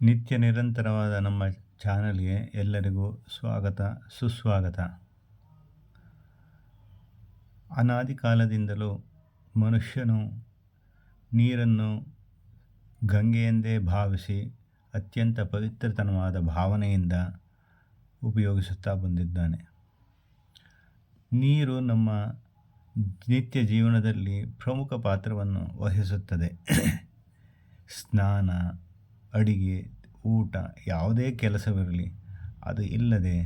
ನಿತ್ಯ ನಿರಂತರವಾದ ನಮ್ಮ ಚಾನಲ್ಗೆ ಎಲ್ಲರಿಗೂ ಸ್ವಾಗತ ಸುಸ್ವಾಗತ. ಅನಾದಿ ಕಾಲದಿಂದಲೂ ಮನುಷ್ಯನು ನೀರನ್ನು ಗಂಗೆಯೆಂದೇ ಭಾವಿಸಿ ಅತ್ಯಂತ ಪವಿತ್ರತನವಾದ ಭಾವನೆಯಿಂದ ಉಪಯೋಗಿಸುತ್ತಾ ಬಂದಿದ್ದಾನೆ. ನೀರು ನಮ್ಮ ನಿತ್ಯ ಜೀವನದಲ್ಲಿ ಪ್ರಮುಖ ಪಾತ್ರವನ್ನು ವಹಿಸುತ್ತದೆ. ಸ್ನಾನ, ಅಡಿಗೆ, ಊಟ, ಯಾವುದೇ ಕೆಲಸವಿರಲಿ ಅದು ಇಲ್ಲದೆ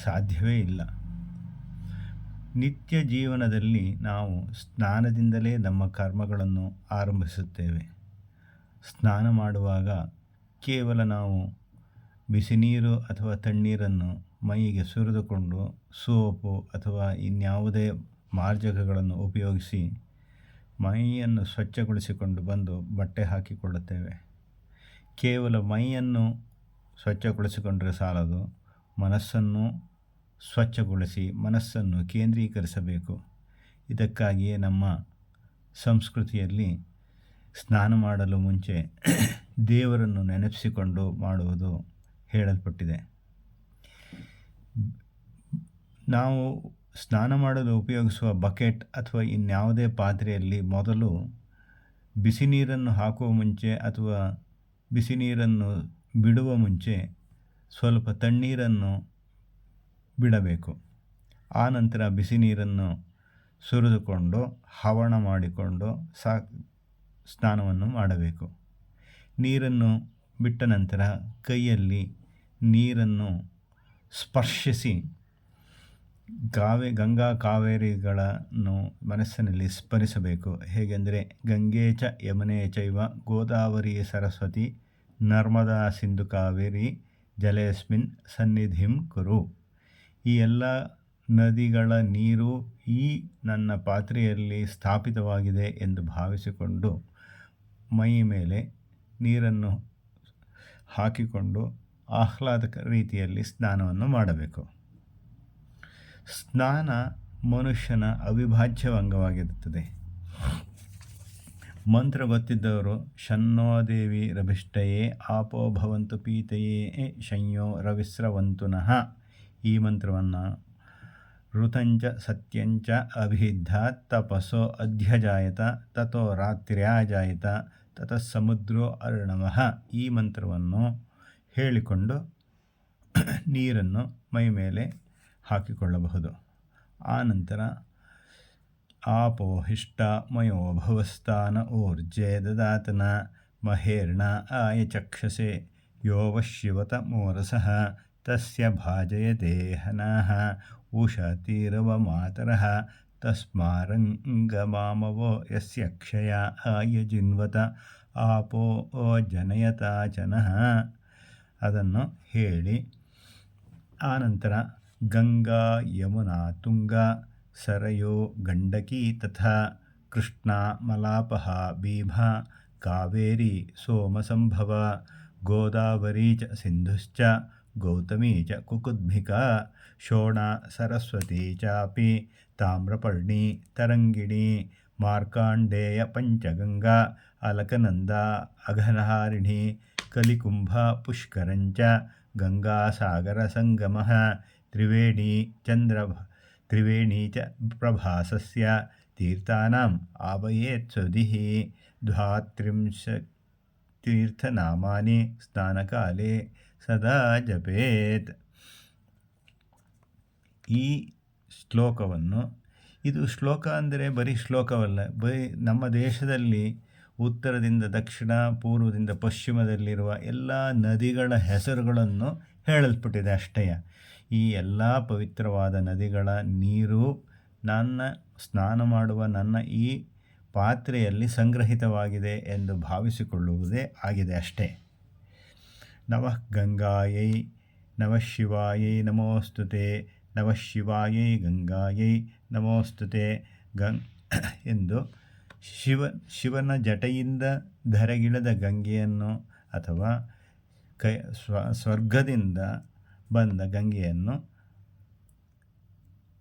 ಸಾಧ್ಯವೇ ಇಲ್ಲ. ನಿತ್ಯ ಜೀವನದಲ್ಲಿ ನಾವು ಸ್ನಾನದಿಂದಲೇ ನಮ್ಮ ಕರ್ಮಗಳನ್ನು ಆರಂಭಿಸುತ್ತೇವೆ. ಸ್ನಾನ ಮಾಡುವಾಗ ಕೇವಲ ನಾವು ಬಿಸಿ ನೀರು ಅಥವಾ ತಣ್ಣೀರನ್ನು ಮೈಗೆ ಸುರಿದುಕೊಂಡು ಸೋಪು ಅಥವಾ ಇನ್ಯಾವುದೇ ಮಾರ್ಜಕಗಳನ್ನು ಉಪಯೋಗಿಸಿ ಮೈಯನ್ನು ಸ್ವಚ್ಛಗೊಳಿಸಿಕೊಂಡು ಬಂದು ಬಟ್ಟೆ ಹಾಕಿಕೊಳ್ಳುತ್ತೇವೆ. ಕೇವಲ ಮೈಯನ್ನು ಸ್ವಚ್ಛಗೊಳಿಸಿಕೊಂಡರೆ ಸಾಲದು, ಮನಸ್ಸನ್ನು ಸ್ವಚ್ಛಗೊಳಿಸಿ ಮನಸ್ಸನ್ನು ಕೇಂದ್ರೀಕರಿಸಬೇಕು. ಇದಕ್ಕಾಗಿಯೇ ನಮ್ಮ ಸಂಸ್ಕೃತಿಯಲ್ಲಿ ಸ್ನಾನ ಮಾಡಲು ಮುಂಚೆ ದೇವರನ್ನು ನೆನಪಿಸಿಕೊಂಡು ಮಾಡುವುದು ಹೇಳಲ್ಪಟ್ಟಿದೆ. ನಾವು ಸ್ನಾನ ಮಾಡಲು ಉಪಯೋಗಿಸುವ ಬಕೆಟ್ ಅಥವಾ ಇನ್ಯಾವುದೇ ಪಾತ್ರೆಯಲ್ಲಿ ಮೊದಲು ಬಿಸಿ ನೀರನ್ನು ಹಾಕುವ ಮುಂಚೆ ಅಥವಾ ಬಿಸಿ ನೀರನ್ನು ಬಿಡುವ ಮುಂಚೆ ಸ್ವಲ್ಪ ತಣ್ಣೀರನ್ನು ಬಿಡಬೇಕು. ಆ ನಂತರ ಬಿಸಿ ನೀರನ್ನು ಸುರಿದುಕೊಂಡು ಹವಣ ಮಾಡಿಕೊಂಡು ಸ್ನಾನವನ್ನು ಮಾಡಬೇಕು. ನೀರನ್ನು ಬಿಟ್ಟ ನಂತರ ಕೈಯಲ್ಲಿ ನೀರನ್ನು ಸ್ಪರ್ಶಿಸಿ ಗಂಗಾ ಕಾವೇರಿಗಳನ್ನು ಮನಸ್ಸಿನಲ್ಲಿ ಸ್ಮರಿಸಬೇಕು. ಹೇಗೆಂದರೆ ಗಂಗೆ ಚ ಯಮುನೆ ಚೈವ ಗೋದಾವರಿ ಸರಸ್ವತಿ ನರ್ಮದಾ ಸಿಂಧು ಕಾವೇರಿ ಜಲೇಸ್ಮಿನ್ ಸನ್ನಿಧಿಂ ಕುರು. ಈ ಎಲ್ಲ ನದಿಗಳ ನೀರು ಈ ನನ್ನ ಪಾತ್ರೆಯಲ್ಲಿ ಸ್ಥಾಪಿತವಾಗಿದೆ ಎಂದು ಭಾವಿಸಿಕೊಂಡು ಮೈ ಮೇಲೆ ನೀರನ್ನು ಹಾಕಿಕೊಂಡು ಆಹ್ಲಾದಕ ರೀತಿಯಲ್ಲಿ ಸ್ನಾನವನ್ನು ಮಾಡಬೇಕು. ಸ್ನಾನ ಮನುಷ್ಯನ ಅವಿಭಾಜ್ಯ ಅಂಗವಾಗಿರುತ್ತದೆ. ಮಂತ್ರ ಗೊತ್ತಿದ್ದವರು ಶನ್ನೋ ದೇವಿ ರಭಿಷ್ಟಯೇ ಆಪೋ ಭವಂತು ಪೀತಯೇ ಶಂಯೋ ರವಿಸ್ರವಂತುನಃ ಈ ಮಂತ್ರವನ್ನು ಋತಂಚ ಸತ್ಯಂಚ ಅಭಿದ್ಧಾತ್ ತಪಸೋ ಅಧ್ಯಜಾಯತ ತಥೋ ರಾತ್ರ್ಯಾಜಾಯತ ತತಃ ಸಮುದ್ರೋ ಅರ್ಣವಃ ಈ ಮಂತ್ರವನ್ನು ಹೇಳಿಕೊಂಡು ನೀರನ್ನು ಮೈ ಮೇಲೆ ಹಾಕಿಕೊಳ್ಳಬಹುದು. ಆನಂತರ ಆಪೋ ಹಿಷ್ಟ ಮಯೋ ಭವಸ್ಥಾನ ಊರ್ಜೆ ದದಾತನ ಮಹೇರ್ಣ ಆಯ ಚಕ್ಷಸೆ ಯೋ ವಶ್ಯವತ ಮೋರಸಃ ತಸ್ಯ ಭಾಜಯತೆ ಹನಃ ಉಷತೀರವ ಮಾತರಃ ತಸ್ಮಾರಂಗಮಾಮವೋ ಯಸ್ಯ ಕ್ಷಯ ಆಯ ಜಿನ್ವತ ಆಪೋ ಜನಯತಾಚನಃ ಅದನ್ನು ಹೇಳಿ ಆನಂತರ ಗಂಗಾ ಯಮುನಾ ತುಂಗಾ ಸರಯೋ ಗಂಡಕಿ ತಥಾ ಕೃಷ್ಣಾ ಮಲಾಪಹ ಭೀಮಾ ಕಾವೇರಿ ಸೋಮಸಂಭವ ಗೋದಾವರಿ ಚ ಸಿಂಧುಶ್ಚ ಗೌತಮಿ ಚ ಕುಕುದ್ಭಿಕಾ ಶೋಣಾ ಸರಸ್ವತಿ ಚಾಪಿ ತಾಮ್ರಪರ್ಣಿ ತರಂಗಿಣಿ ಮಾರ್ಕಾಂಡೇಯ ಪಂಚಗಂಗಾ ಅಲಕನಂದಾ ಅಘನಹಾರಿಣಿ ಕಲಿಕುಂಭ ಪುಷ್ಕರಂಚ ಗಂಗಾಸಾಗರ ಸಂಗಮಃ ತ್ರಿವೇಣಿ ಚ ಪ್ರಭಾಸಸ್ಯ ತೀರ್ಥಾನಾಂ ಆವಯೇತ್ ಸ್ವದಿಃ ದ್ವಾತ್ರಿಂಶತೀರ್ಥನಾಮಾನಿ ಸ್ನಾನಕಾಲೇ ಸದಾ ಜಪೇತ್. ಈ ಶ್ಲೋಕವನ್ನು ಇದು ಶ್ಲೋಕ ಅಂದರೆ ಬರೀ ಶ್ಲೋಕವಲ್ಲ, ಬರೀ ನಮ್ಮ ದೇಶದಲ್ಲಿ ಉತ್ತರದಿಂದ ದಕ್ಷಿಣ, ಪೂರ್ವದಿಂದ ಪಶ್ಚಿಮದಲ್ಲಿರುವ ಎಲ್ಲ ನದಿಗಳ ಹೆಸರುಗಳನ್ನು ಹೇಳಲ್ಪಟ್ಟಿದೆ ಅಷ್ಟೇ. ಈ ಎಲ್ಲ ಪವಿತ್ರವಾದ ನದಿಗಳ ನೀರು ನನ್ನ ಸ್ನಾನ ಮಾಡುವ ನನ್ನ ಈ ಪಾತ್ರೆಯಲ್ಲಿ ಸಂಗ್ರಹಿತವಾಗಿದೆ ಎಂದು ಭಾವಿಸಿಕೊಳ್ಳುವುದೇ ಆಗಿದೆ ಅಷ್ಟೇ. ನಮಃ ಗಂಗಾಯೈ ನಮಃ ಶಿವಾಯೈ ನಮೋಸ್ತುತೆ ನಮಃ ಶಿವಾಯೈ ಗಂಗಾಯೈ ನಮೋಸ್ತುತೆ ಎಂದು ಶಿವನ ಜಟೆಯಿಂದ ಧರೆಗಿಳಿದ ಗಂಗೆಯನ್ನು ಅಥವಾ ಸ್ವರ್ಗದಿಂದ ಬಂದ ಗಂಗೆಯನ್ನು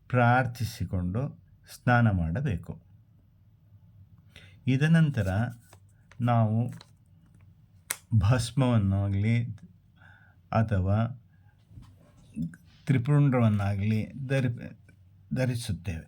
ಪ್ರಾರ್ಥಿಸಿಕೊಂಡು ಸ್ನಾನ ಮಾಡಬೇಕು. ಇದನಂತರ ನಾವು ಭಸ್ಮವನ್ನಾಗಲಿ ಅಥವಾ ತ್ರಿಪುಂಡ್ರವನ್ನಾಗಲಿ ಧರಿಸುತ್ತೇವೆ.